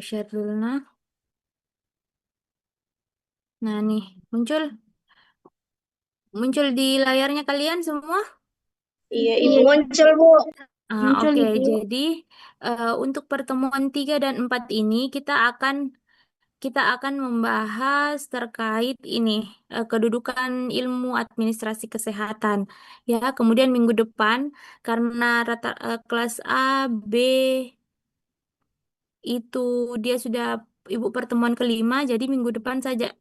Share dulu nah. Nah nih, muncul muncul di layarnya kalian semua. Iya, Ibu muncul, Bu. Muncul, Oke, Ibu. jadi untuk pertemuan 3 dan 4 ini kita akan membahas terkait ini kedudukan ilmu administrasi kesehatan. Ya, kemudian minggu depan karena kelas A, B itu dia sudah ibu pertemuan kelima, jadi minggu depan saja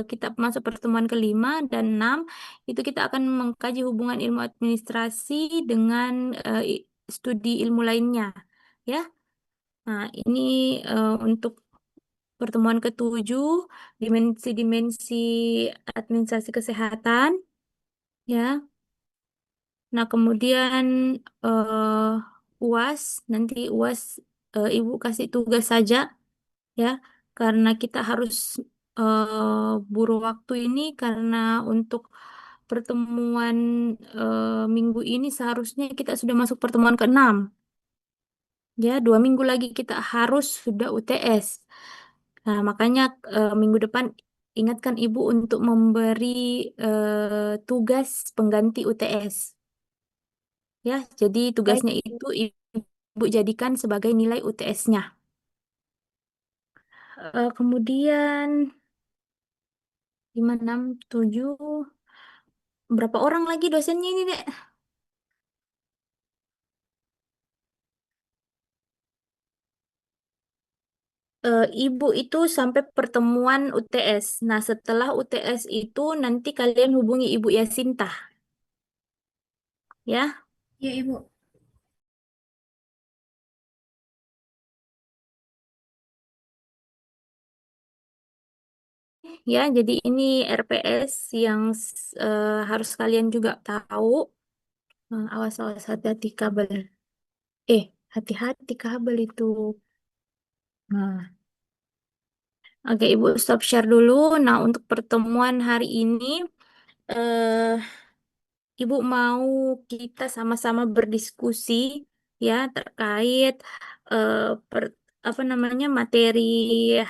kita masuk pertemuan kelima dan enam itu kita akan mengkaji hubungan ilmu administrasi dengan studi ilmu lainnya, ya. Nah, ini untuk pertemuan ketujuh dimensi-dimensi administrasi kesehatan, ya. Nah, kemudian UAS nanti UAS ibu kasih tugas saja, ya, karena kita harus buru waktu ini karena untuk pertemuan minggu ini seharusnya kita sudah masuk pertemuan keenam, ya, 2 minggu lagi kita harus sudah UTS. Nah, makanya minggu depan ingatkan ibu untuk memberi tugas pengganti UTS, ya. Jadi Baik. tugasnya itu ibu jadikan sebagai nilai UTS-nya. Kemudian 5, 6, 7. Berapa orang lagi dosennya ini, Dek? Ibu itu sampai pertemuan UTS. Nah, setelah UTS itu nanti kalian hubungi Ibu Yasinta, ya. Ya, Ibu. Ya, jadi ini RPS yang harus kalian juga tahu. Awas, awas, hati-hati kabel. Eh, hati-hati kabel itu. Nah, oke, Ibu stop share dulu. Nah, untuk pertemuan hari ini, eh, Ibu mau kita sama-sama berdiskusi, ya, terkait eh, per- apa namanya materi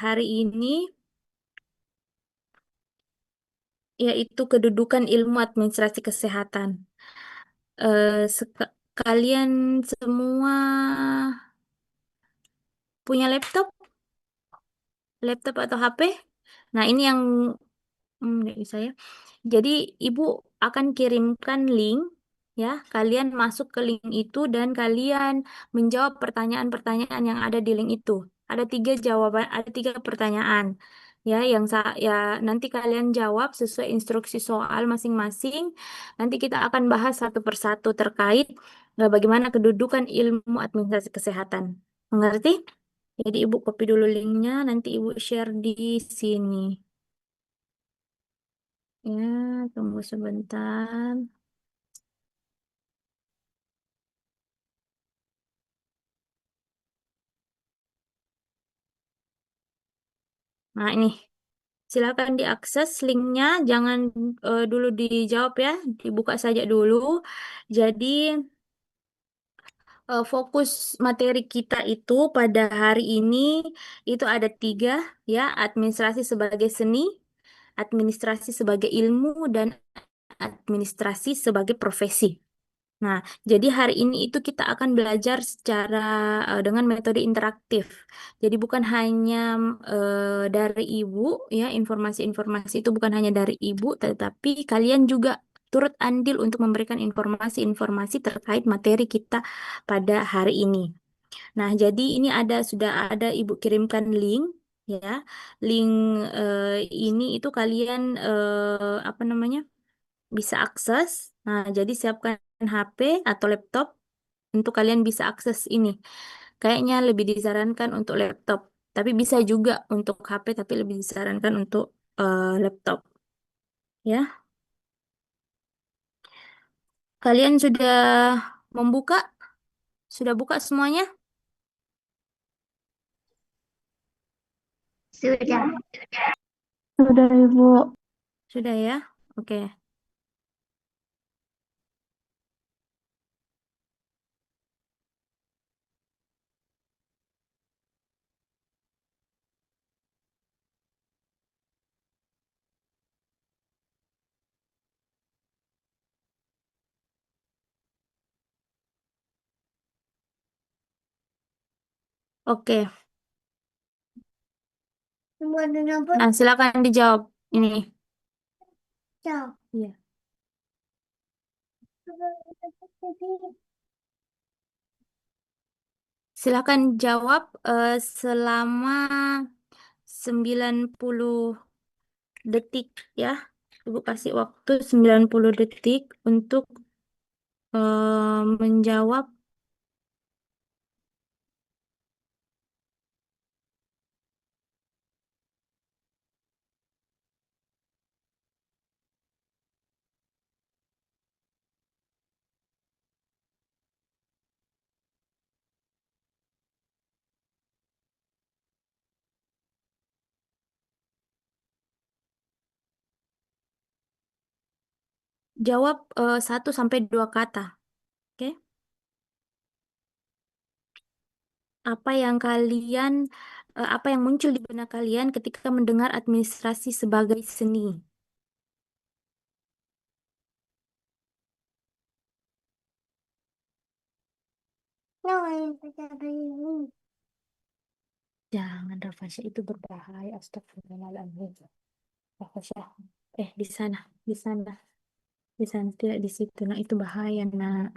hari ini, yaitu kedudukan ilmu administrasi kesehatan. Kalian semua punya laptop atau HP? Nah, ini yang nggak bisa ya. Jadi ibu akan kirimkan link, ya. Kalian masuk ke link itu dan kalian menjawab pertanyaan-pertanyaan yang ada di link itu. Ada 3 pertanyaan, ya. Ya, nanti kalian jawab sesuai instruksi soal masing-masing. Nanti kita akan bahas satu persatu terkait bagaimana kedudukan ilmu administrasi kesehatan. Mengerti? Jadi ibu copy dulu linknya, nanti ibu share di sini. Ya, tunggu sebentar. Nah, ini silakan diakses linknya, jangan dulu dijawab ya, dibuka saja dulu. Jadi fokus materi kita itu pada hari ini itu ada 3, ya, administrasi sebagai seni, administrasi sebagai ilmu, dan administrasi sebagai profesi. Nah, jadi hari ini itu kita akan belajar secara dengan metode interaktif. Jadi bukan hanya dari ibu, ya, informasi-informasi itu bukan hanya dari ibu, tetapi kalian juga turut andil untuk memberikan informasi-informasi terkait materi kita pada hari ini. Nah, jadi ini sudah ada ibu kirimkan link, ya. Link ini itu kalian apa namanya? Bisa akses. Nah, jadi siapkan HP atau laptop untuk kalian bisa akses ini. Kayaknya lebih disarankan untuk laptop, tapi bisa juga untuk HP, tapi lebih disarankan untuk laptop. Ya, kalian sudah membuka? Sudah buka semuanya? Sudah. Sudah, Ibu. Sudah ya? Oke. Oke. Nah, silakan dijawab ini. Iya. Silakan jawab selama 90 detik ya. Ibu kasih waktu 90 detik untuk menjawab. Jawab 1 sampai 2 kata. Oke? Apa yang muncul di benak kalian ketika mendengar administrasi sebagai seni? Jangan, Rafasya, itu berbahaya. Astagfirullahaladzim. Rafasya, di sana, di sana, di sana, tidak di situ. Nah, itu bahaya, nak.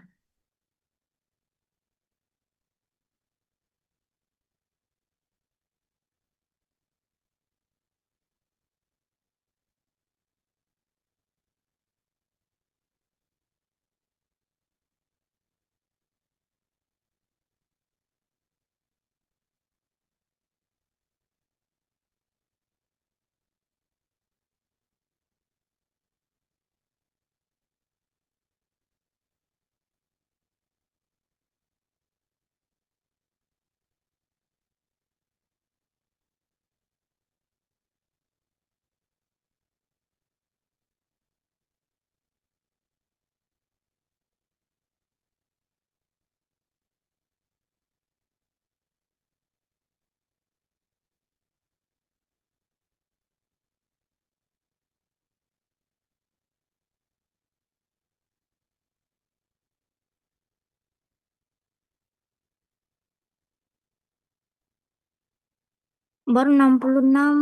Baru 66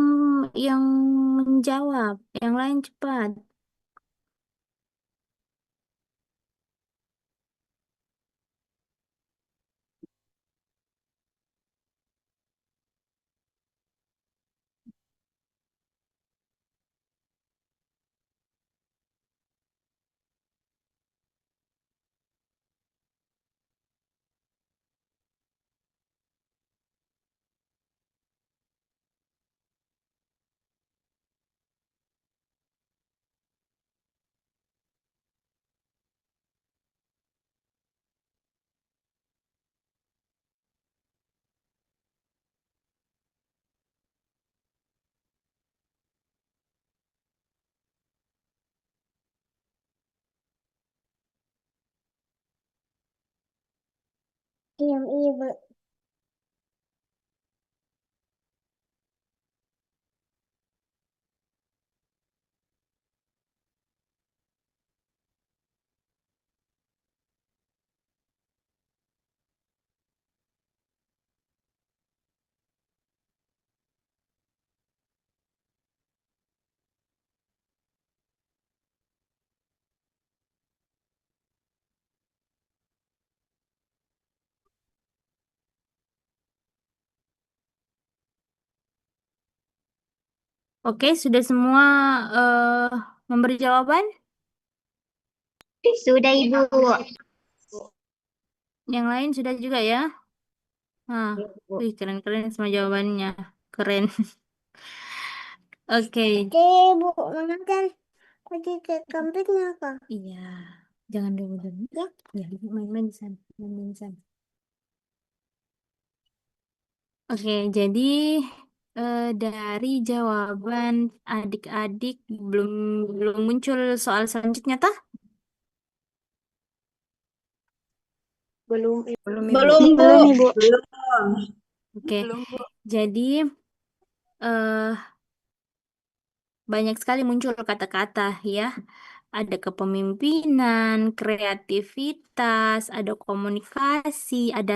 yang menjawab. Yang lain cepat. Iya, iya, Bu. Oke, sudah semua memberi jawaban? Sudah, Ibu. Yang lain sudah juga ya? Nah, Iya, Bu. wih, keren-keren semua jawabannya. Keren. Oke. Oke, Bu. Mengajar. Pergi ke kampusnya, Kak. Iya, jangan dulu dulu. Ya. Ya, main-main di sana. Main-main di sana. Oke, jadi dari jawaban adik-adik belum belum muncul soal selanjutnya, tah? Belum, Belum, Ibu. belum, Bu. Belum, Ibu. Oke, Belum, Bu. jadi eh banyak sekali muncul kata-kata ya. ada kepemimpinan, kreativitas, ada komunikasi, ada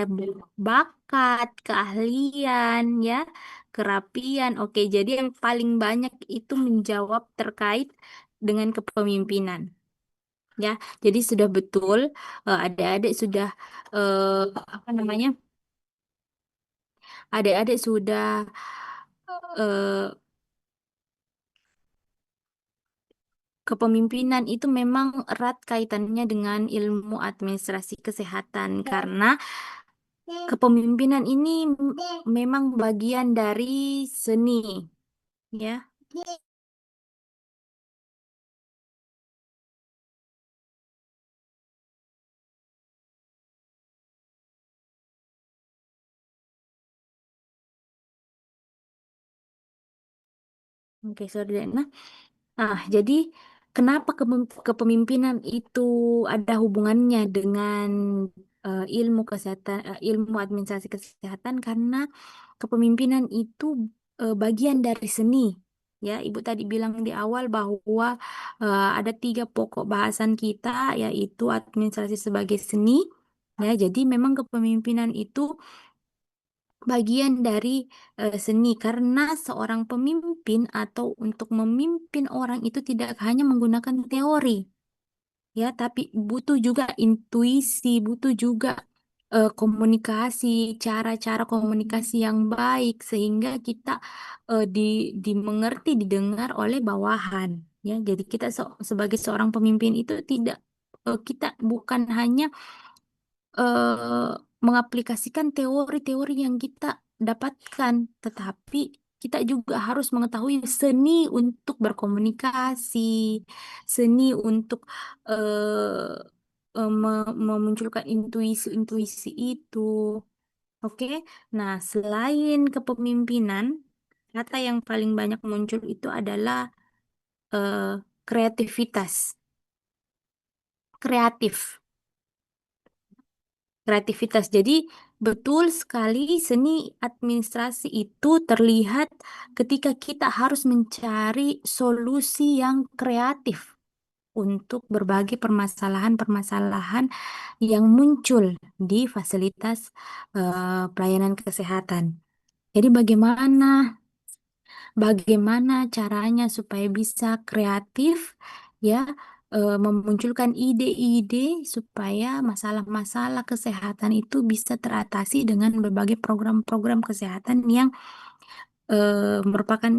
bakat, keahlian, ya, kerapian. Oke, jadi yang paling banyak itu menjawab terkait dengan kepemimpinan. Ya, jadi sudah betul, adik-adik sudah eh, apa namanya? Adik-adik sudah eh, kepemimpinan itu memang erat kaitannya dengan ilmu administrasi kesehatan karena kepemimpinan ini memang bagian dari seni, ya. Oke, sorry, Dena. Jadi kenapa kepemimpinan itu ada hubungannya dengan ilmu kesehatan, ilmu administrasi kesehatan? Karena kepemimpinan itu bagian dari seni. Ya, Ibu tadi bilang di awal bahwa ada tiga pokok bahasan kita, yaitu administrasi sebagai seni. Ya, jadi memang kepemimpinan itu bagian dari seni karena seorang pemimpin atau untuk memimpin orang itu tidak hanya menggunakan teori, ya, tapi butuh juga intuisi, butuh juga komunikasi, cara-cara komunikasi yang baik sehingga kita dimengerti, didengar oleh bawahan, ya. Jadi kita sebagai seorang pemimpin itu tidak kita bukan hanya eh, mengaplikasikan teori-teori yang kita dapatkan, tetapi kita juga harus mengetahui seni untuk berkomunikasi, seni untuk eh, memunculkan intuisi-intuisi itu. Oke, nah selain kepemimpinan, kata yang paling banyak muncul itu adalah eh, kreativitas, kreatif. Kreativitas. Jadi betul sekali seni administrasi itu terlihat ketika kita harus mencari solusi yang kreatif untuk berbagai permasalahan-permasalahan yang muncul di fasilitas pelayanan kesehatan. Jadi bagaimana caranya supaya bisa kreatif, ya, memunculkan ide-ide supaya masalah-masalah kesehatan itu bisa teratasi dengan berbagai program-program kesehatan yang merupakan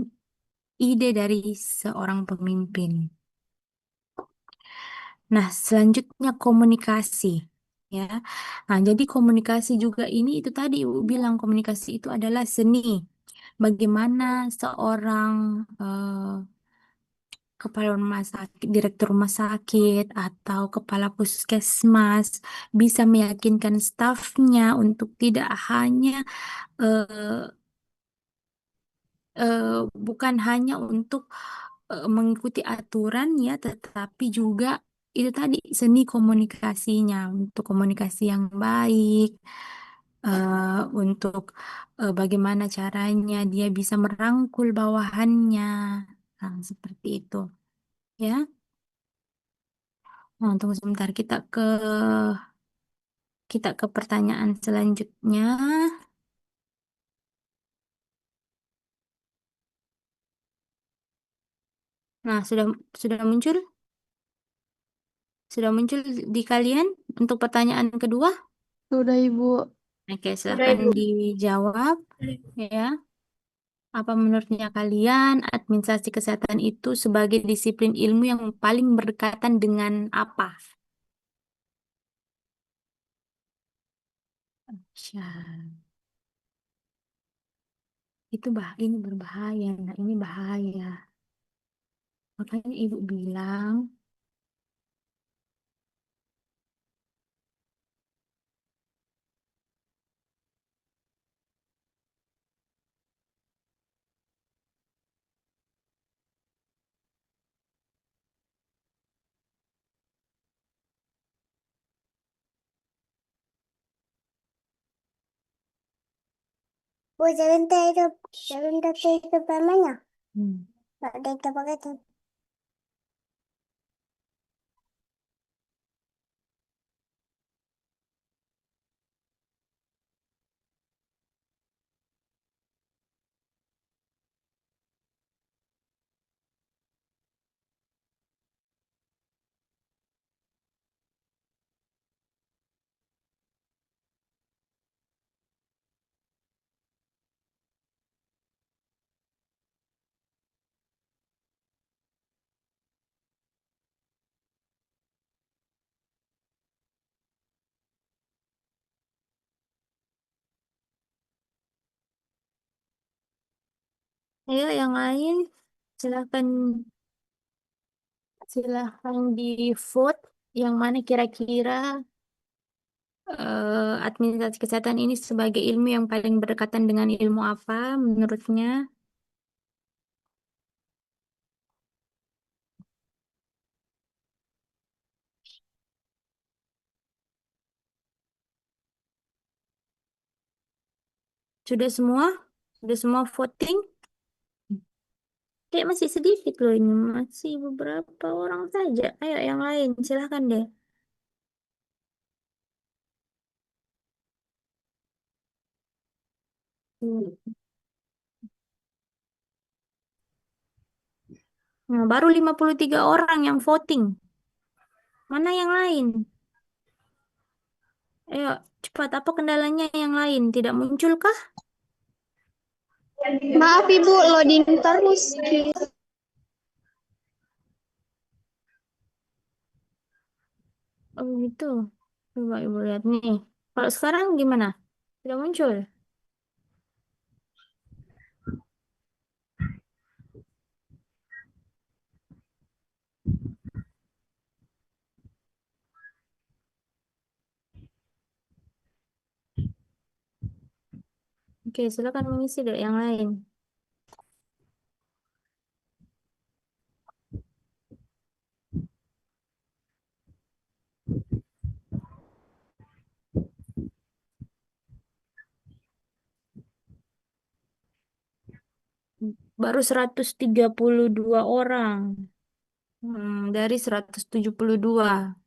ide dari seorang pemimpin. Nah, selanjutnya komunikasi, ya. Nah, jadi komunikasi juga ini itu tadi Ibu bilang komunikasi itu adalah seni. Bagaimana seorang kepala rumah sakit, direktur rumah sakit, atau kepala puskesmas bisa meyakinkan stafnya untuk tidak hanya eh, eh, bukan hanya untuk mengikuti aturan, ya, tetapi juga itu tadi seni komunikasinya untuk komunikasi yang baik, untuk bagaimana caranya dia bisa merangkul bawahannya, nah, seperti itu, ya. Nah, tunggu sebentar kita ke pertanyaan selanjutnya. Nah, sudah muncul? Sudah muncul di kalian untuk pertanyaan kedua? Sudah, Ibu. Oke, Sudah, silahkan Ibu. dijawab, ya. Apa menurutnya kalian administrasi kesehatan itu sebagai disiplin ilmu yang paling berdekatan dengan apa? Syah, ini berbahaya. Nah, ini bahaya. Makanya ibu bilang, Bu, sebentar itu namanya. hmm, Nggak ada pakai itu. Ayo yang lain, silahkan silahkan di vote yang mana kira-kira administrasi kesehatan ini sebagai ilmu yang paling berdekatan dengan ilmu apa menurutnya? Sudah semua? Sudah semua voting? Kayak masih sedikit loh ini, masih beberapa orang saja. Ayo yang lain, silahkan deh. Hmm. Nah, baru 53 orang yang voting. Mana yang lain? Ayo, cepat. Apa kendalanya yang lain? Tidak munculkah? Maaf Ibu, loading terus. Oh gitu. Coba Ibu lihat nih. Kalau sekarang gimana? Tidak muncul. Oke, silakan mengisi deh yang lain. Baru 132 orang. Dari 172.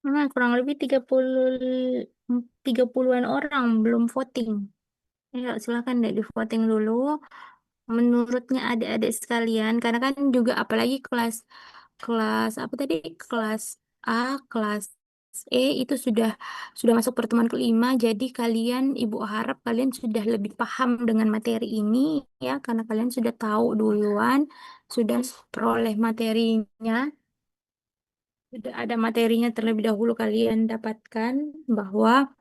Nah, kurang lebih 30-an orang belum voting. Ya, silakan deh di voting dulu. Menurutnya adik-adik sekalian, karena kan juga apalagi kelas kelas apa tadi kelas A, kelas E itu sudah masuk pertemuan kelima. Jadi kalian, ibu harap kalian sudah lebih paham dengan materi ini ya, karena kalian sudah tahu duluan, sudah peroleh materinya, sudah ada materinya terlebih dahulu kalian dapatkan bahwa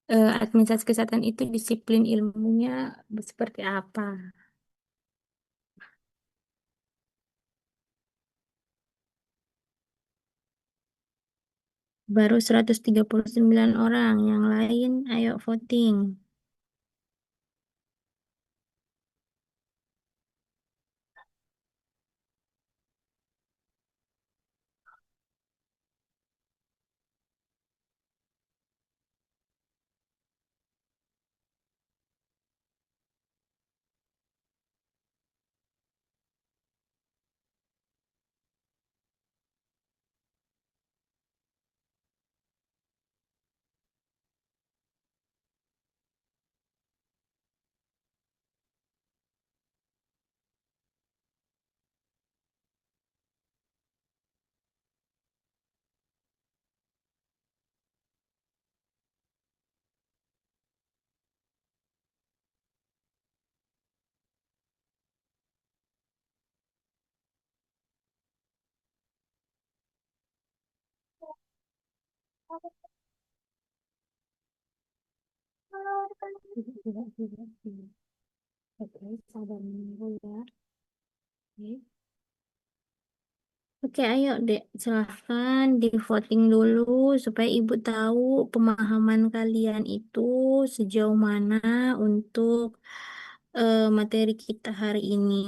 administrasi kesehatan itu disiplin ilmunya seperti apa. Baru 139 orang, yang lain ayo voting. Oke, sabar menunggu ya. Oke. Oke, ayo dek, silahkan di voting dulu supaya ibu tahu pemahaman kalian itu sejauh mana untuk materi kita hari ini.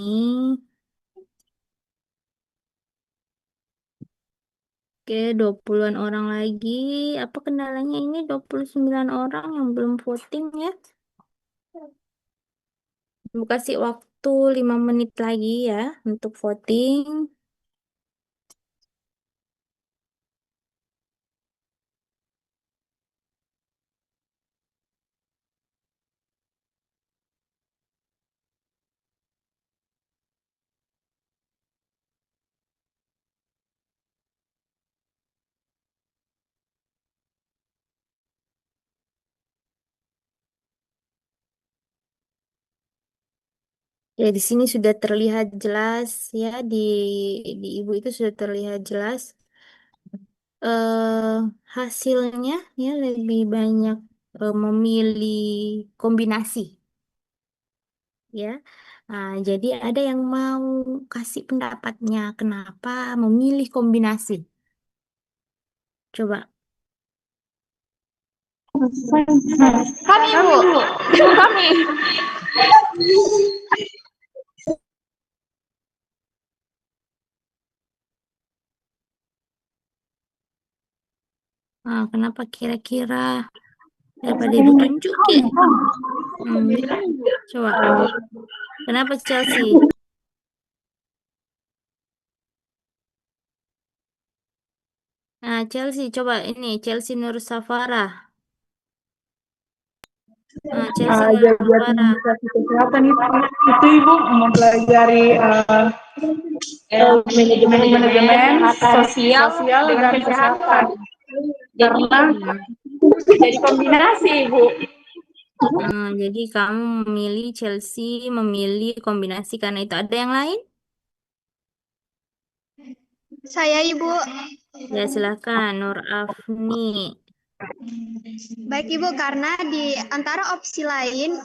Oke, 20-an orang lagi. Apa kendalanya ini 29 orang yang belum voting ya? Ibu kasih waktu 5 menit lagi ya untuk voting. Ya, di sini sudah terlihat jelas ya di ibu itu sudah terlihat jelas eh hasilnya ya lebih banyak memilih kombinasi ya. Nah, jadi ada yang mau kasih pendapatnya kenapa memilih kombinasi. Coba. Kami, Bu. Kami. Kenapa kira-kira daripada ibu tunjukin? Hmm, coba. Kenapa Chelsea? Nah, Chelsea, coba ini Chelsea Nur Safara. Chelsea Nur Jadi Safara. administrasi kesehatan itu ibu mempelajari manajemen sosial dengan kesehatan karena Hmm. jadi kombinasi ibu. Jadi kamu memilih Chelsea, memilih kombinasi karena itu ada yang lain? Saya, Ibu. Ya, silakan Nur Afni. Baik, Ibu, karena di antara opsi lain,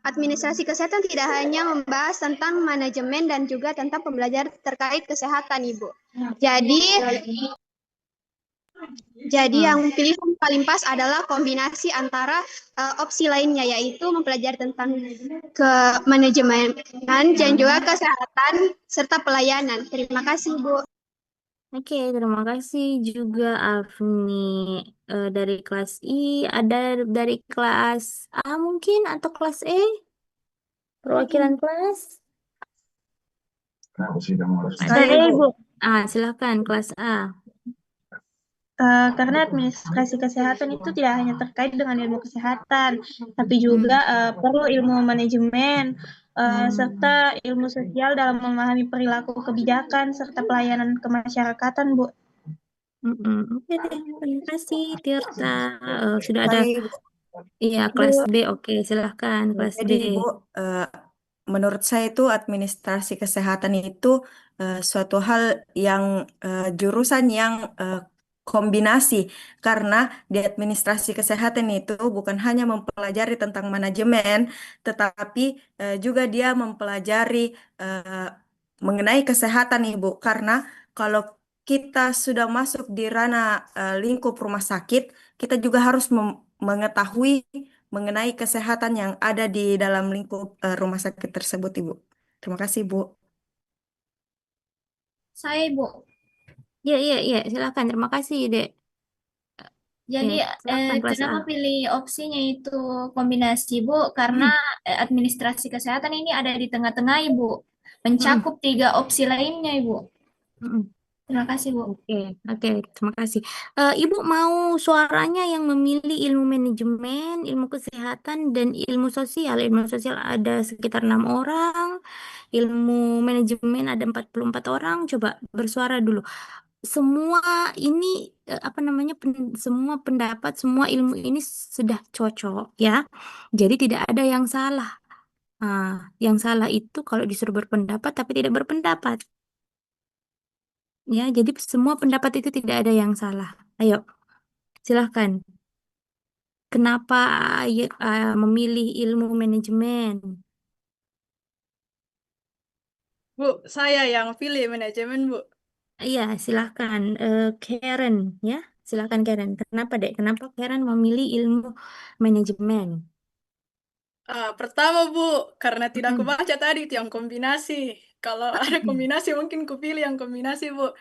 administrasi kesehatan tidak hanya membahas tentang manajemen dan juga tentang pembelajaran terkait kesehatan, Ibu. Jadi Hmm. yang pilihan paling pas adalah kombinasi antara opsi lainnya, yaitu mempelajari tentang ke manajemen dan juga kesehatan serta pelayanan. Terima kasih, Bu. Oke, terima kasih juga Afni. Dari kelas I, ada dari kelas A mungkin atau kelas E? Perwakilan kelas? Ada Saya ibu. Ibu. Silakan kelas A. Karena administrasi kesehatan itu tidak hanya terkait dengan ilmu kesehatan, tapi juga perlu ilmu manajemen, serta ilmu sosial dalam memahami perilaku kebijakan, serta pelayanan kemasyarakatan, Bu. Oke deh, terima kasih Tirta. Sudah ada, Saya Ibu. iya kelas B. Oke, silahkan kelas B. Jadi Ibu, menurut saya itu administrasi kesehatan itu suatu hal yang jurusan yang kombinasi karena di administrasi kesehatan itu bukan hanya mempelajari tentang manajemen, tetapi juga dia mempelajari eh, mengenai kesehatan Ibu. Karena kalau kita sudah masuk di ranah lingkup rumah sakit, kita juga harus mengetahui mengenai kesehatan yang ada di dalam lingkup rumah sakit tersebut, Ibu. Terima kasih, Bu. Saya, Ibu. Iya, iya, iya, silahkan. Terima kasih, Dek. Jadi, Silahkan kelas A. kenapa pilih opsinya itu kombinasi, Bu? Karena administrasi kesehatan ini ada di tengah-tengah, Ibu. Mencakup 3 opsi lainnya, Ibu. Mm-mm. Terima kasih, Bu. Oke, oke, terima kasih. Ibu mau suaranya yang memilih ilmu manajemen, ilmu kesehatan, dan ilmu sosial. Ilmu sosial ada sekitar 6 orang, ilmu manajemen ada 44 orang. Coba bersuara dulu. Semua ini apa namanya? Semua pendapat, semua ilmu ini sudah cocok ya. Jadi tidak ada yang salah. Nah, yang salah itu kalau disuruh berpendapat tapi tidak berpendapat. Ya, jadi semua pendapat itu tidak ada yang salah. Ayo, silahkan. Kenapa memilih ilmu manajemen? Bu, saya yang pilih manajemen, Bu. Iya, silahkan. Karen, ya. Silahkan Karen. Kenapa, Dek? Kenapa Karen memilih ilmu manajemen? Pertama, Bu, karena tidak Mm-mm. kubaca tadi itu yang kombinasi. Kalau ada kombinasi mungkin kupilih yang kombinasi, Bu.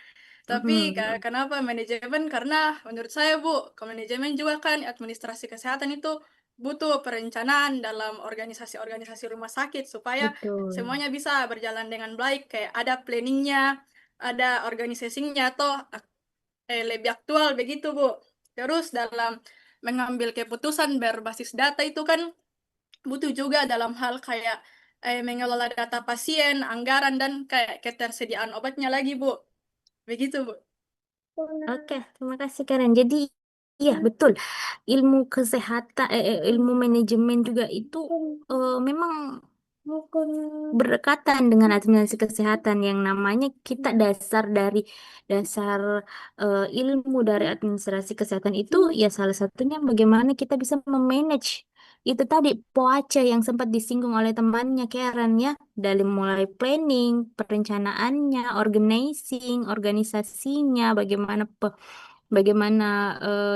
Tapi Mm-mm. kenapa manajemen? Karena menurut saya, Bu, ke manajemen juga kan administrasi kesehatan itu butuh perencanaan dalam organisasi-organisasi rumah sakit supaya Betul. semuanya bisa berjalan dengan baik. Kayak ada planningnya, ada organisasinya, atau lebih aktual begitu, Bu. Terus dalam mengambil keputusan berbasis data itu kan butuh juga dalam hal kayak mengelola data pasien, anggaran, dan kayak ketersediaan obatnya lagi, Bu. Begitu, Bu. Oke, terima kasih Karen. Jadi, iya betul. Ilmu kesehatan, ilmu manajemen juga itu memang berdekatan dengan administrasi kesehatan yang namanya kita dasar ilmu dari administrasi kesehatan itu ya salah satunya bagaimana kita bisa memanage itu tadi POACE yang sempat disinggung oleh temannya Karen ya, dari mulai planning, perencanaannya, organizing, organisasinya, bagaimana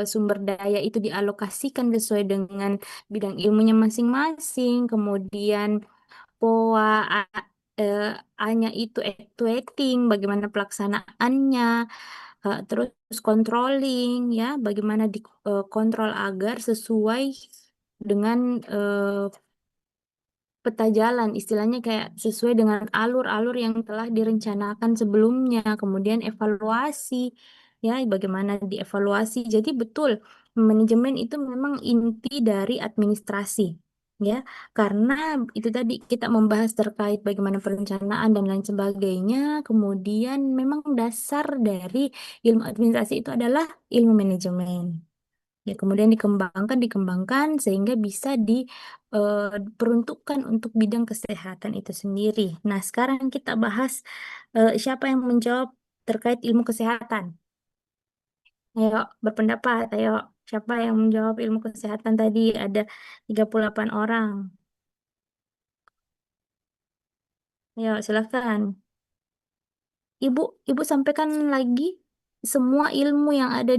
sumber daya itu dialokasikan sesuai dengan bidang ilmunya masing-masing, kemudian POA eh, A-nya itu actuating, bagaimana pelaksanaannya, terus controlling ya, bagaimana dikontrol agar sesuai dengan peta jalan, istilahnya kayak sesuai dengan alur-alur yang telah direncanakan sebelumnya, kemudian evaluasi, ya, bagaimana dievaluasi. Jadi betul, manajemen itu memang inti dari administrasi, ya, karena itu tadi kita membahas terkait bagaimana perencanaan dan lain sebagainya, kemudian memang dasar dari ilmu administrasi itu adalah ilmu manajemen. Ya, kemudian dikembangkan sehingga bisa diperuntukkan untuk bidang kesehatan itu sendiri. Nah, sekarang kita bahas siapa yang menjawab terkait ilmu kesehatan. Ayo berpendapat, ayo siapa yang menjawab ilmu kesehatan tadi? Ada 38 orang. Ayo silakan. Ibu sampaikan lagi semua ilmu yang ada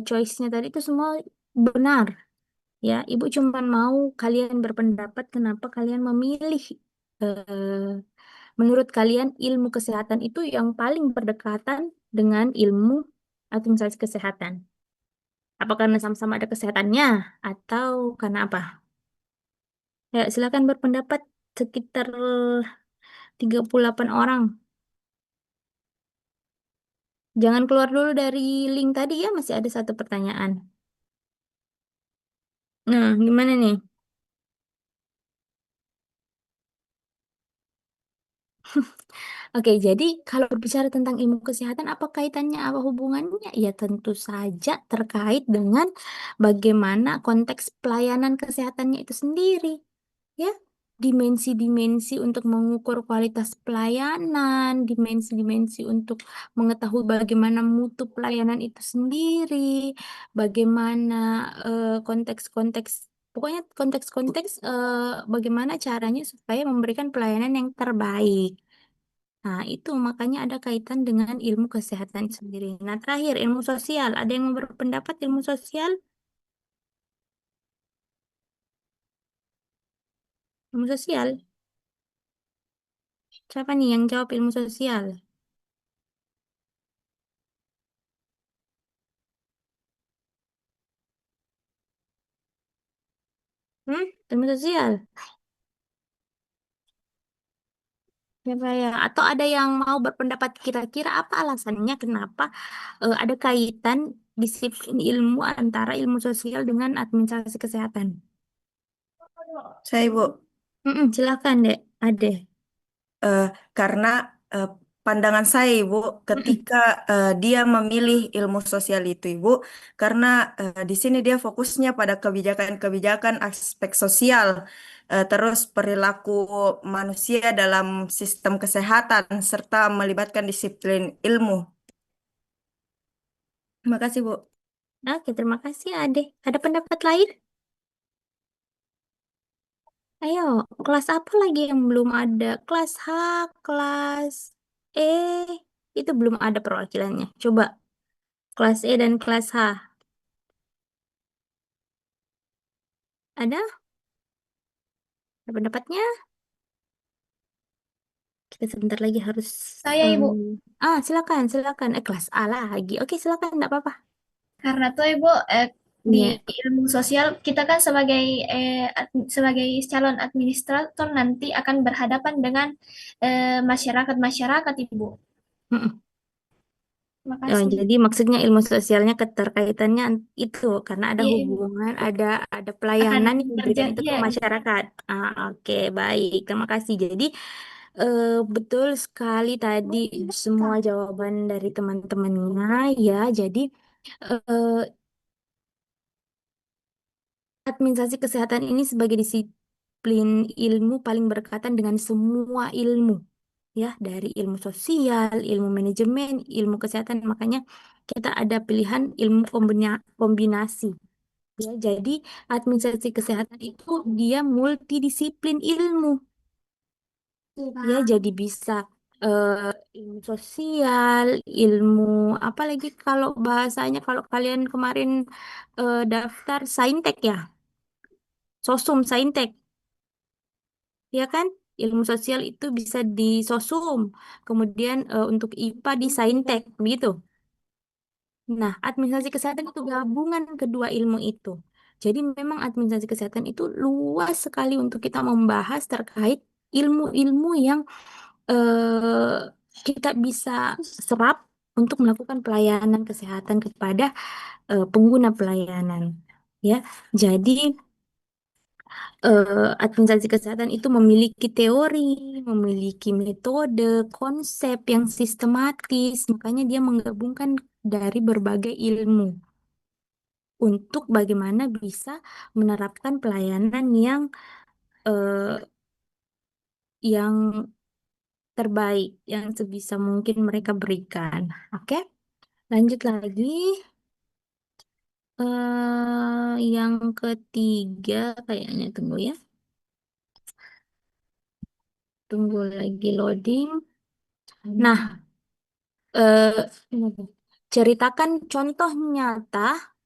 choice-nya tadi itu semua benar. Ya, Ibu cuma mau kalian berpendapat kenapa kalian memilih menurut kalian ilmu kesehatan itu yang paling berdekatan dengan ilmu administrasi kesehatan. Apa karena sama-sama ada kesehatannya atau karena apa? Ya, silakan berpendapat sekitar 38 orang. Jangan keluar dulu dari link tadi ya, masih ada satu pertanyaan. Nah, gimana nih? Oke, jadi kalau berbicara tentang ilmu kesehatan, apa kaitannya, apa hubungannya? Ya tentu saja terkait dengan bagaimana konteks pelayanan kesehatannya itu sendiri. Ya, dimensi-dimensi untuk mengukur kualitas pelayanan, dimensi-dimensi untuk mengetahui bagaimana mutu pelayanan itu sendiri, bagaimana konteks-konteks, pokoknya konteks-konteks bagaimana caranya supaya memberikan pelayanan yang terbaik. Nah, itu makanya ada kaitan dengan ilmu kesehatan sendiri. Nah, terakhir ilmu sosial. Ada yang mau berpendapat ilmu sosial? Ilmu sosial. Siapa nih yang jawab ilmu sosial? Ilmu sosial. Siapa ya? Atau ada yang mau berpendapat kira-kira apa alasannya kenapa ada kaitan disiplin ilmu antara ilmu sosial dengan administrasi kesehatan? Saya Ibu. Silakan deh, Ade. Eh, karena eh, pandangan saya Ibu Mm-mm. ketika dia memilih ilmu sosial itu Ibu karena di sini dia fokusnya pada kebijakan-kebijakan aspek sosial terus perilaku manusia dalam sistem kesehatan serta melibatkan disiplin ilmu. Terima kasih Bu. Oke, terima kasih Ade. Ada pendapat lain? Ayo, kelas apa lagi yang belum ada? Kelas H, kelas E, itu belum ada perwakilannya. Coba, kelas E dan kelas H. Ada pendapatnya? Sebentar lagi harus. Saya Ibu, Silakan, silakan. Kelas A lagi. Oke, silakan, enggak apa-apa. karena tuh Ibu di Iya. ilmu sosial kita kan sebagai sebagai calon administrator nanti akan berhadapan dengan masyarakat-masyarakat Ibu. Mm-mm. Terima kasih. Jadi maksudnya ilmu sosialnya keterkaitannya itu karena ada Iya Ibu, hubungan, ada akan pelayanan yang kerja diberikan itu ke ya Ibu. masyarakat. Oke, baik. Terima kasih. Jadi betul sekali tadi semua jawaban dari teman-temannya ya. Jadi eh, administrasi kesehatan ini sebagai disiplin ilmu paling berkaitan dengan semua ilmu ya, dari ilmu sosial, ilmu manajemen, ilmu kesehatan. Makanya kita ada pilihan ilmu kombinasi. Ya, jadi administrasi kesehatan itu dia multidisiplin ilmu. Ya, jadi bisa eh, ilmu sosial, ilmu apa lagi kalau bahasanya kalau kalian kemarin daftar saintek ya, sosum saintek, ya kan? Ilmu sosial itu bisa di sosum. Kemudian untuk IPA di saintek, begitu. Nah, administrasi kesehatan itu gabungan kedua ilmu itu. Jadi memang administrasi kesehatan itu luas sekali untuk kita membahas terkait ilmu-ilmu yang kita bisa serap untuk melakukan pelayanan kesehatan kepada pengguna pelayanan. Ya, jadi administrasi kesehatan itu memiliki teori, memiliki metode, konsep yang sistematis. Makanya dia menggabungkan dari berbagai ilmu untuk bagaimana bisa menerapkan pelayanan eh, yang terbaik, yang sebisa mungkin mereka berikan. Oke, lanjut lagi. Yang ketiga kayaknya tunggu ya. Tunggu lagi loading. Nah, ini tuh. Ceritakan contoh nyata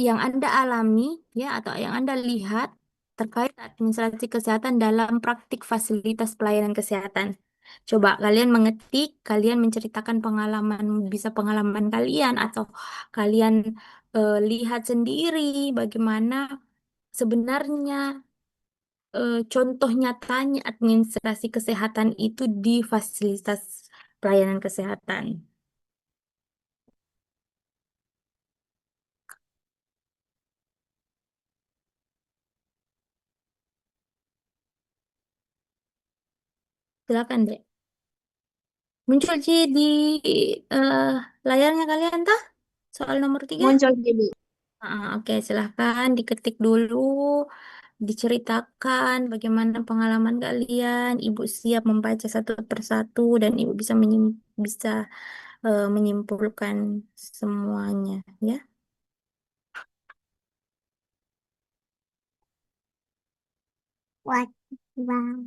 yang Anda alami ya atau yang Anda lihat terkait administrasi kesehatan dalam praktik fasilitas pelayanan kesehatan. Coba kalian mengetik, kalian menceritakan pengalaman, bisa pengalaman kalian atau kalian lihat sendiri bagaimana sebenarnya contoh nyatanya administrasi kesehatan itu di fasilitas pelayanan kesehatan. Silakan, Dek. Muncul Ci di eh, layarnya kalian tah? Soal nomor 3. Muncul jadi. Oke, silahkan diketik dulu, diceritakan bagaimana pengalaman kalian. Ibu siap membaca satu persatu dan Ibu bisa bisa menyimpulkan semuanya, ya. What? Wow.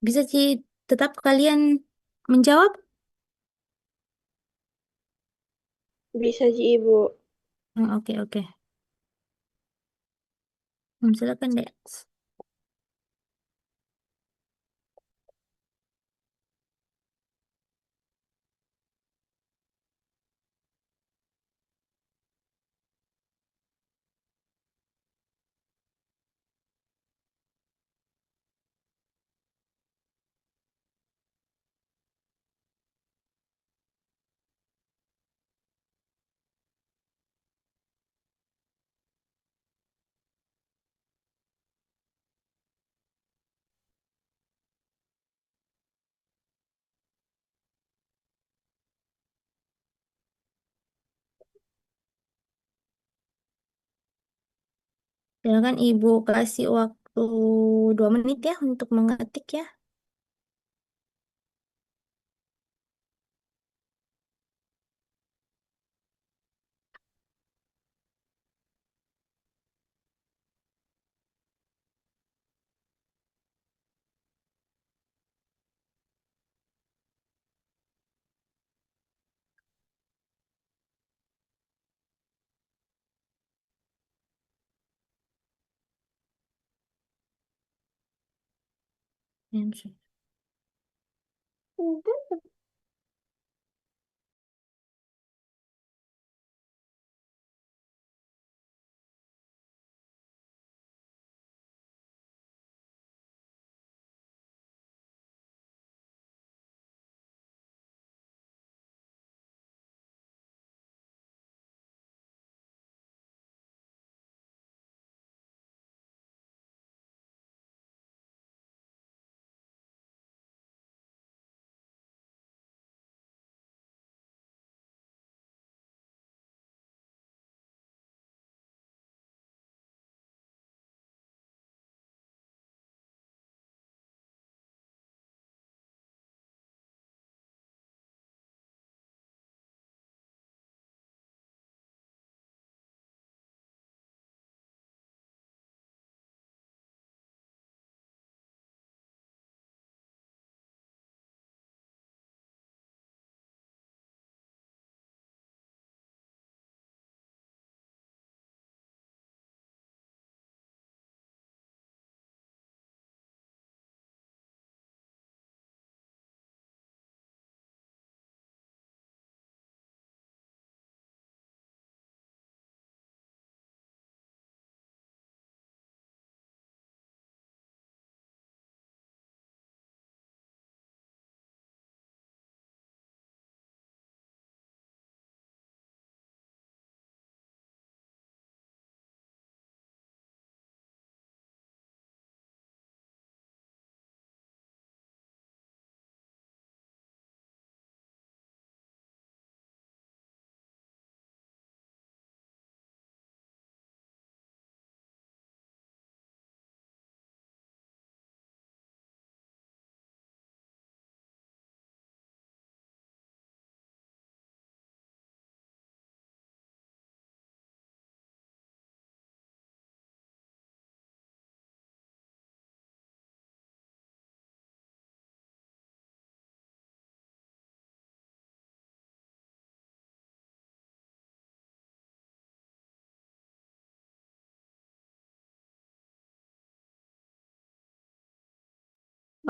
Bisa Ci tetap kalian menjawab? Bisa Ji Ibu. Oke, oke. Silakan, Dek. Silakan Ibu kasih waktu 2 menit ya untuk mengetik ya.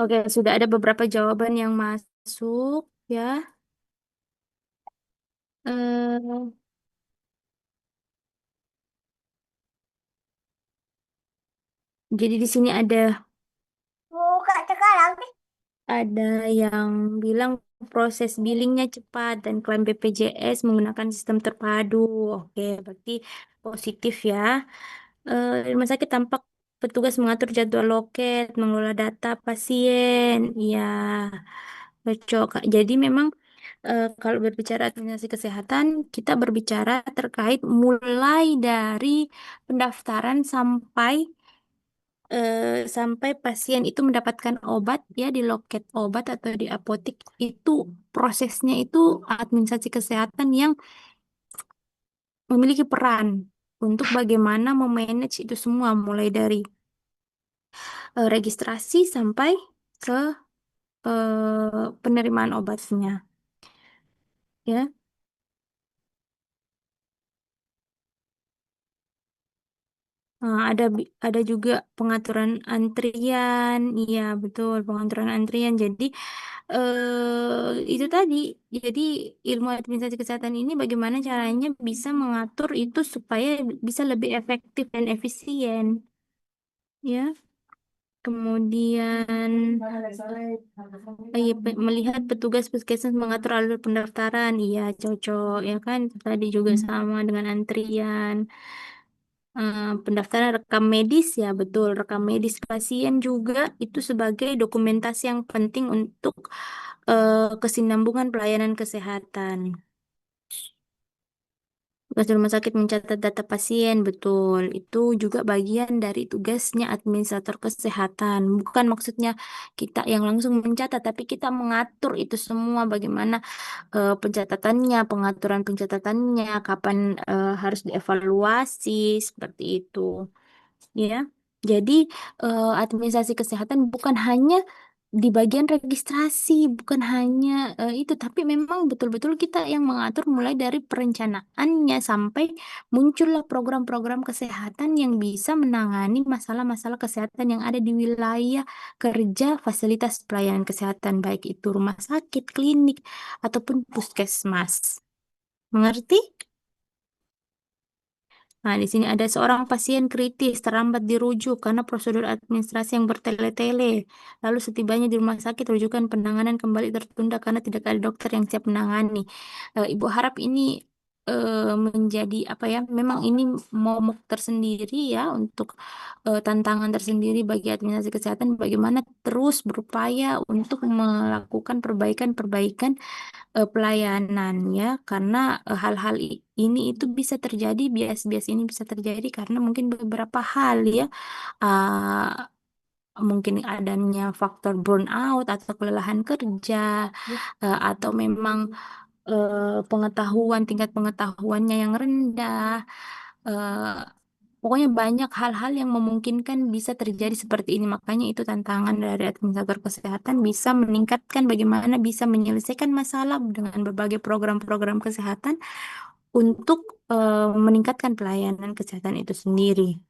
Oke, sudah ada beberapa jawaban yang masuk ya. Eh, jadi di sini ada yang bilang proses billingnya cepat dan klaim BPJS menggunakan sistem terpadu. Oke, berarti positif ya. Rumah sakit tampak petugas mengatur jadwal loket, mengelola data pasien. Ya, cocok, Kak. Jadi memang kalau berbicara administrasi kesehatan, kita berbicara terkait mulai dari pendaftaran sampai pasien itu mendapatkan obat ya di loket obat atau di apotek itu prosesnya itu administrasi kesehatan yang memiliki peran untuk bagaimana memanage itu semua mulai dari registrasi sampai ke penerimaan obatnya ya. Ada juga pengaturan antrian, iya betul pengaturan antrian. Jadi itu tadi, jadi ilmu administrasi kesehatan ini bagaimana caranya bisa mengatur itu supaya bisa lebih efektif dan efisien, ya. Kemudian melihat petugas puskesmas mengatur alur pendaftaran, iya cocok, ya kan. Itu tadi juga sama dengan antrian. Pendaftaran rekam medis ya betul, rekam medis pasien juga itu sebagai dokumentasi yang penting untuk kesinambungan pelayanan kesehatan. Tugas rumah sakit mencatat data pasien, betul. Itu juga bagian dari tugasnya administrator kesehatan. Bukan maksudnya kita yang langsung mencatat, tapi kita mengatur itu semua bagaimana pencatatannya, pengaturan pencatatannya, kapan harus dievaluasi, seperti itu. Ya, jadi administrasi kesehatan bukan hanya di bagian registrasi, bukan hanya itu, tapi memang betul-betul kita yang mengatur mulai dari perencanaannya sampai muncullah program-program kesehatan yang bisa menangani masalah-masalah kesehatan yang ada di wilayah kerja fasilitas pelayanan kesehatan, baik itu rumah sakit, klinik, ataupun puskesmas. Mengerti? Nah, di sini ada seorang pasien kritis terlambat dirujuk karena prosedur administrasi yang bertele-tele. Lalu setibanya di rumah sakit, rujukan penanganan kembali tertunda karena tidak ada dokter yang siap menangani. Ibu harap ini menjadi apa ya? Memang ini momok tersendiri ya untuk tantangan tersendiri bagi administrasi kesehatan. Bagaimana terus berupaya untuk melakukan perbaikan-perbaikan pelayanan ya, karena hal-hal ini itu bisa terjadi, bias-bias ini bisa terjadi karena mungkin beberapa hal ya, mungkin adanya faktor burnout atau kelelahan kerja, atau memang tingkat pengetahuannya yang rendah. Pokoknya banyak hal-hal yang memungkinkan bisa terjadi seperti ini. Makanya itu tantangan dari administrator kesehatan, bisa meningkatkan bagaimana bisa menyelesaikan masalah dengan berbagai program-program kesehatan untuk meningkatkan pelayanan kesehatan itu sendiri.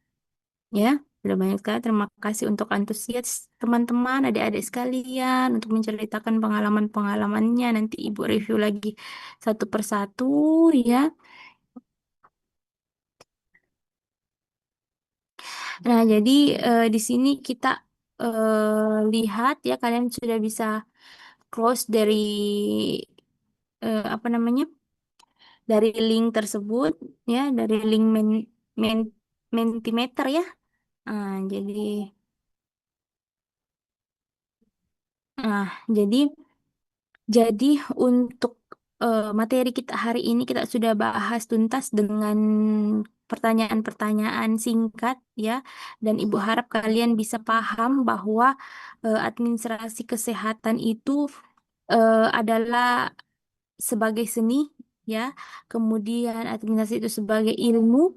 Ya, sudah banyak sekali. Terima kasih untuk antusias teman-teman, adik-adik sekalian untuk menceritakan pengalaman-pengalamannya. Nanti Ibu review lagi satu persatu ya. Nah, jadi di sini kita lihat ya, kalian sudah bisa close dari apa namanya, dari link tersebut ya, dari link men, Mentimeter ya. Jadi, nah, jadi untuk materi kita hari ini kita sudah bahas tuntas dengan pertanyaan-pertanyaan singkat ya, dan Ibu harap kalian bisa paham bahwa administrasi kesehatan itu adalah sebagai seni ya, kemudian administrasi itu sebagai ilmu,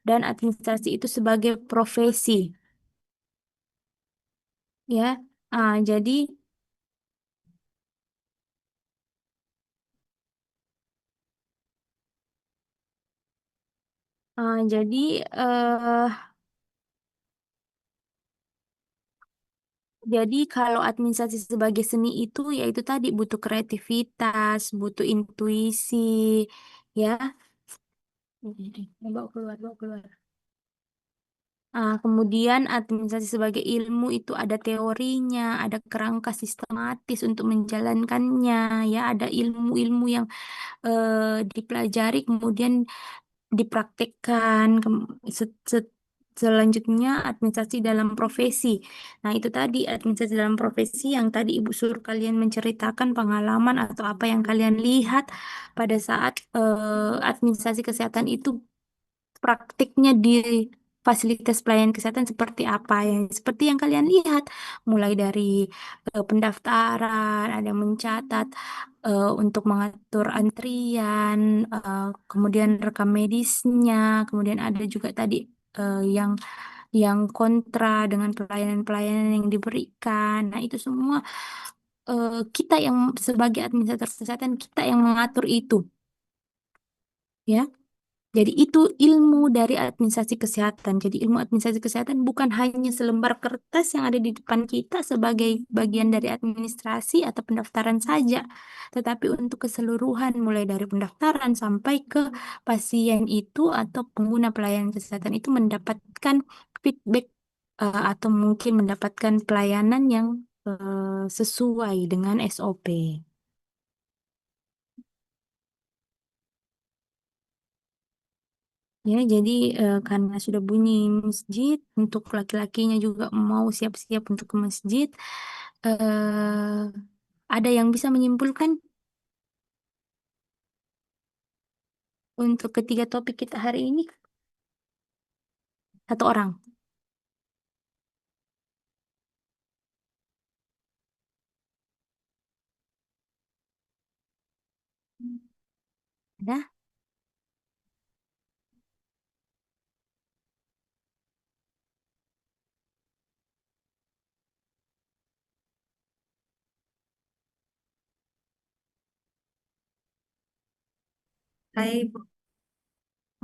dan administrasi itu sebagai profesi ya. Jadi uh, jadi eh, Jadi kalau administrasi sebagai seni itu yaitu tadi butuh kreativitas, butuh intuisi, ya. Bawa keluar, bawa keluar. Kemudian administrasi sebagai ilmu itu ada teorinya, ada kerangka sistematis untuk menjalankannya, ya. Ada ilmu-ilmu yang dipelajari kemudian dipraktekkan. Selanjutnya administrasi dalam profesi. Nah, itu tadi administrasi dalam profesi yang tadi Ibu suruh kalian menceritakan pengalaman atau apa yang kalian lihat pada saat administrasi kesehatan itu praktiknya di fasilitas pelayanan kesehatan seperti apa ya, seperti yang kalian lihat, mulai dari pendaftaran, ada yang mencatat untuk mengatur antrian, kemudian rekam medisnya, kemudian ada juga tadi yang kontra dengan pelayanan-pelayanan yang diberikan. Nah, itu semua kita yang sebagai administrator kesehatan kita yang mengatur itu, ya. Jadi itu ilmu dari administrasi kesehatan. Jadi ilmu administrasi kesehatan bukan hanya selembar kertas yang ada di depan kita sebagai bagian dari administrasi atau pendaftaran saja, tetapi untuk keseluruhan mulai dari pendaftaran sampai ke pasien itu atau pengguna pelayanan kesehatan itu mendapatkan feedback atau mungkin mendapatkan pelayanan yang sesuai dengan SOP. Ya, jadi karena sudah bunyi masjid, untuk laki-lakinya juga mau siap-siap untuk ke masjid, ada yang bisa menyimpulkan untuk ketiga topik kita hari ini? Satu orang. Ada? Hai,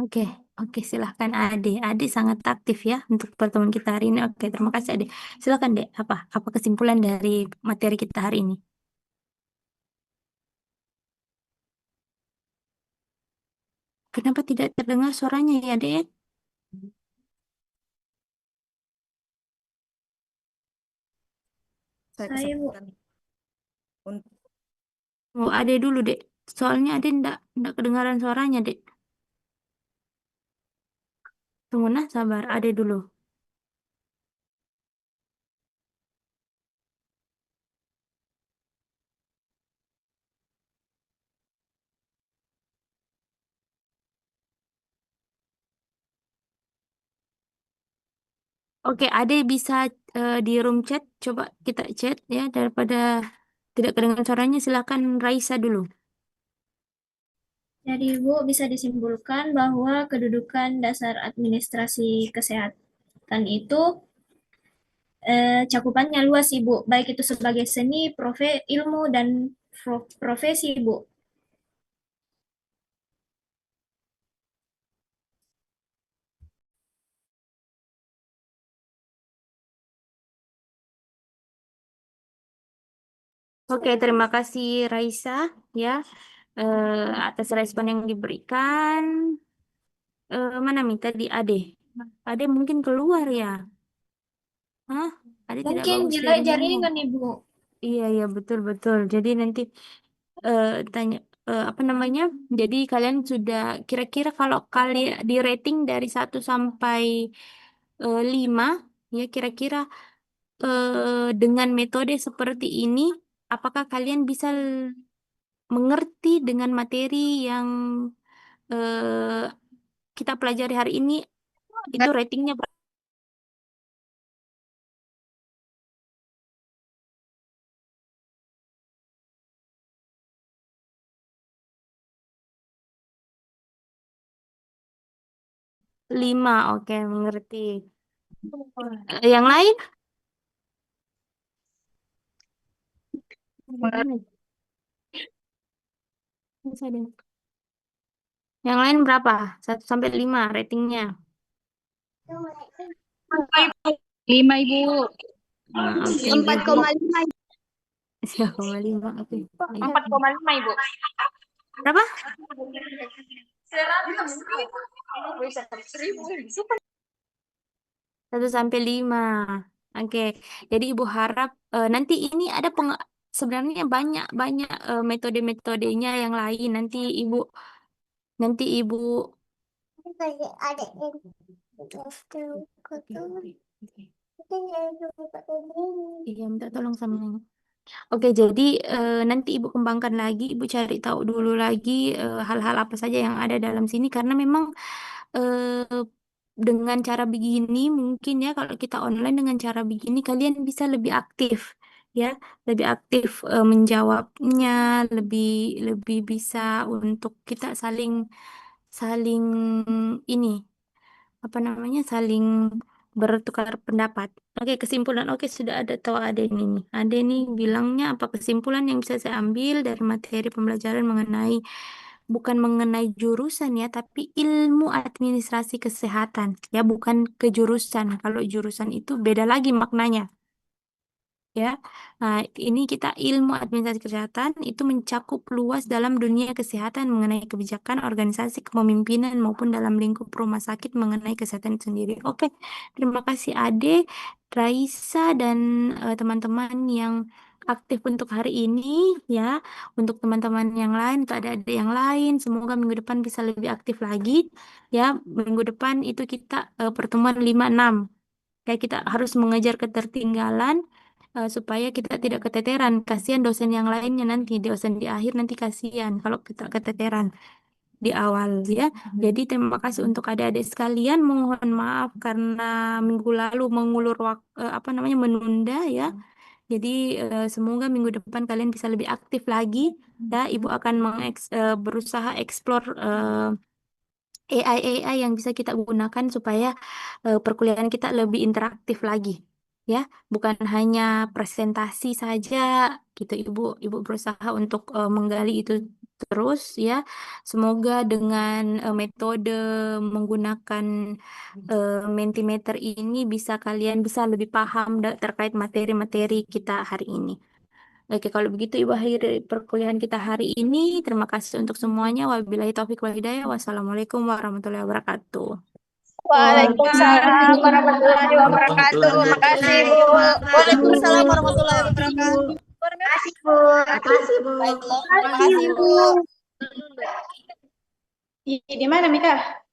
Oke, oke, silahkan Ade. Ade sangat aktif ya untuk pertemuan kita hari ini. Oke, terima kasih Ade. Silahkan Dek, apa kesimpulan dari materi kita hari ini? Kenapa tidak terdengar suaranya ya Dek? saya Saya, Bu. kesempatan untuk Oh, Ade dulu Dek. Soalnya Ade ndak kedengaran suaranya Dek. Tunggu nah, sabar. Ade dulu. Oke, Ade bisa di room chat. Coba kita chat ya daripada tidak kedengaran suaranya. Silakan Raisa dulu. Jadi, Bu, bisa disimpulkan bahwa kedudukan dasar administrasi kesehatan itu cakupannya luas, Ibu, baik itu sebagai seni, ilmu, dan profesi, Bu. Oke, terima kasih Raisa ya atas respon yang diberikan. Mana minta di Ade? Ade mungkin keluar ya? Hah? Ade tidak Mungkin bagus jelek sinyalnya. jaringan, Ibu. Iya, iya betul betul. Jadi nanti tanya apa namanya? Jadi kalian sudah kira-kira kalau kalian di rating dari 1 sampai 5 ya kira-kira dengan metode seperti ini apakah kalian bisa mengerti dengan materi yang eh, kita pelajari hari ini itu ratingnya berapa? 5, oke mengerti. Yang lain? Bisa deh. Yang lain berapa? 1 sampai 5 ratingnya. 5 Ibu. Nah, oke, Empat jadi koma lima. 3,5. Oke. 4,5 Ibu. Berapa? 1 sampai 5. Oke. Jadi Ibu harap nanti ini ada sebenarnya banyak banyak metode-metodenya yang lain. Nanti Ibu iya minta tolong sama Nyonya. Oke, jadi nanti Ibu kembangkan lagi, Ibu cari tahu dulu lagi hal-hal apa saja yang ada dalam sini karena memang eh, dengan cara begini mungkin ya kalau kita online dengan cara begini kalian bisa lebih aktif ya, lebih aktif menjawabnya, lebih lebih bisa untuk kita saling saling ini apa namanya saling bertukar pendapat. Oke, kesimpulan. Oke, sudah tahu ada ini nih. Ada nih bilangnya apa kesimpulan yang bisa saya ambil dari materi pembelajaran mengenai bukan mengenai jurusan ya, tapi ilmu administrasi kesehatan ya, bukan kejurusan. Kalau jurusan itu beda lagi maknanya. Ya, nah, ini kita ilmu administrasi kesehatan itu mencakup luas dalam dunia kesehatan mengenai kebijakan, organisasi, kepemimpinan maupun dalam lingkup rumah sakit mengenai kesehatan itu sendiri. Oke, terima kasih Ade, Raisa dan teman-teman yang aktif untuk hari ini ya. Untuk teman-teman yang lain, atau ada yang lain, semoga minggu depan bisa lebih aktif lagi ya. Minggu depan itu kita pertemuan 5-6. Kayak kita harus mengejar ketertinggalan supaya kita tidak keteteran. Kasihan dosen yang lainnya nanti, dosen di akhir nanti kasihan kalau kita keteteran di awal ya. Jadi terima kasih untuk adik-adik sekalian. Mohon maaf karena minggu lalu mengulur waktu apa namanya menunda ya. Jadi semoga minggu depan kalian bisa lebih aktif lagi ya. Ibu akan berusaha explore AI yang bisa kita gunakan supaya perkuliahan kita lebih interaktif lagi ya, bukan hanya presentasi saja gitu. Ibu berusaha untuk menggali itu terus ya. Semoga dengan metode menggunakan Mentimeter ini kalian bisa lebih paham terkait materi-materi kita hari ini. Oke, kalau begitu Ibu akhiri perkuliahan kita hari ini. Terima kasih untuk semuanya. Wabillahi taufiq wal hidayah. Wassalamualaikum warahmatullahi wabarakatuh. Waalaikumsalam warahmatullahi wabarakatuh. Makasih, Bu. Waalaikumsalam warahmatullahi wabarakatuh. Makasih, Bu. Makasih, Bu. Baiklah, terima kasih, Bu. Di mana, Mika?